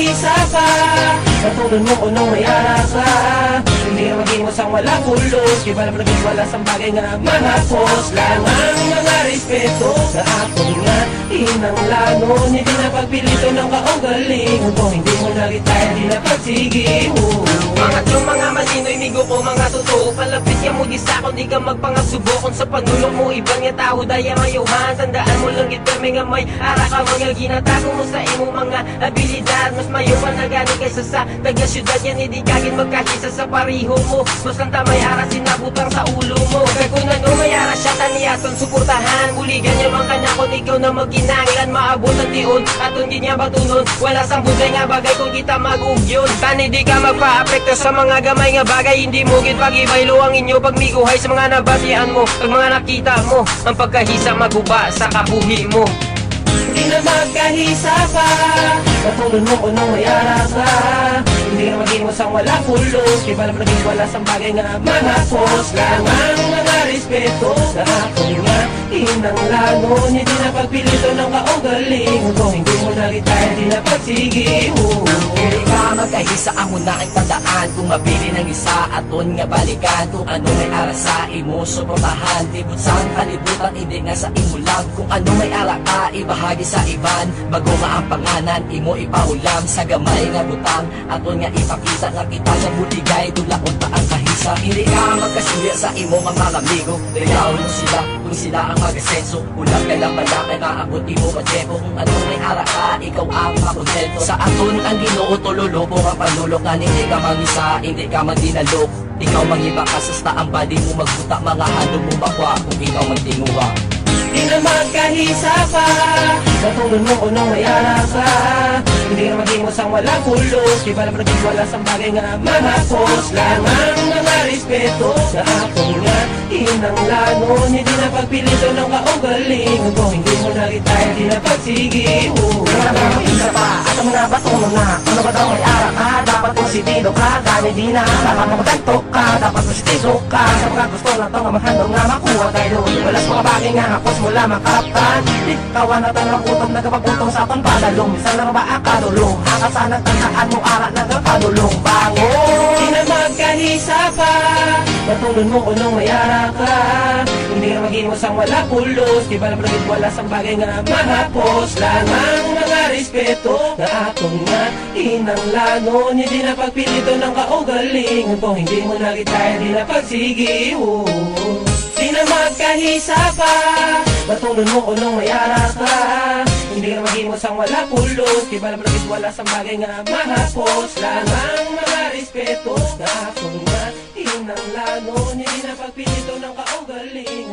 Isa pa katulad mo unong may arasa, hindi ka maging usang wala pulos, di ba na naging wala sa bagay nga mahapos lang ang mga respeto sa ako nga inanglanon, hindi na pagpilito ng kaugaling kung hindi mo nagitaya, di na pagsigi mo mga trong mga malinoy, migo ko mga totoo, palapit ka mo di sa akong di ka magpangasubokon sa panulong mo, ibang nga tao daya mayuhan, tandaan mo lang ito may nga may ara ka mga ginatago mo sa imo mga abilidad, mas mayuhan na gani kaysa sa taga-syudad yan, hindi kagin magkahisa sa pariho mo, mas kanta may ara sinabutang sa ulo mo, kagunan o may ara siya taniyaton suportahan, buligan niya mga kanakon ikaw na magkinanglan, maabot ang tiun at hindi niya batunon, wala sang buday nga bagay kung kita mag-ugyon, tani di ka magpa-apekto sa mga gamay nga bagay, hindi mo gid pag-ibay luwang inyo pagmiguhay sa mga nabatian mo, pag mga nakita mo ang pagkahisa maguba sa kabuhi mo. Hindi na magkahisa pa katulad mo unong may arasa, hindi ka maging usang wala pulos, di ba na naging wala sa bagay nga mahapos lang ang mga respeto sa ako nga inanglanon, hindi na pagpilito ng kaugaling kung hindi mo nagitaya, di na pagsigi mo. Hindi ka magkahisa ang muna ang tandaan, kung mabili ng isa aton nga balikan, kung ano may ara sa imo suportahan, tibot sa kalibutan hindi nga sa imo lang, kung ano may ara ka ibahagi sa iban, bago nga ang panganan imo ipaulam sa gamay nga butang, aton nga ipakita nga kita nga buligay, tulaon pa ang kahisa, hindi ka magkasilya sa imo mga amigo, dayaw mo sila kung sila ang mag-asenso, ulang ka lang bala kay maabot imo madyepo, kung ano may ara ka ikaw ang makontento, sa aton ang Ginoo tululoko ang panulok, nga hindi ka mangisa, hindi ka magdinalok, ikaw mangiba ka sa ang body mo magbuta, mga halong mo bakwa kung ikaw magtinguha. Di na magkahisa pa katulad mo unong may arasa, hindi ka maging usang wala pulos, di ba na naging wala sa bagay nga mahapos lang ang mga respeto sa ako nga inanglanon, hindi na pagpilito ng kaugaling kung hindi mo nagitaya, di na pagsigi mo. Di na magkahisa pa at ang mga batong na ano ba daw may ara ka, dapat positibo ka, gani di na dapat magagantok ka, dapat positibo ka sa mga gusto na itong amahandong nga makuha tayo, walas mga bagay nga hapos mula makaraptan, ikawan na tanong utong nagapagutong sa panpadalong, minsan lang ba akadulong, hakasanang tandaan mo ara nagapadulong bango. Di na magkahisa pa katulad mo unong may ara ka, hindi ka maging usang wala pulos, di ba na naging wala sa bagay nga mahapos lang ang mga respeto na ako nga inanglanon, hindi na pagpilito ng kaugaling kung hindi mo nagitaya, di na pagsigi mo. Di na magkahisa pa katulad mo unong may ara ka, hindi ka maging usang wala pulos, di ba na naging wala sa bagay nga mahapos lang ang mga respeto na ako nga inanglanon, hindi na pagpilito ng kaugaling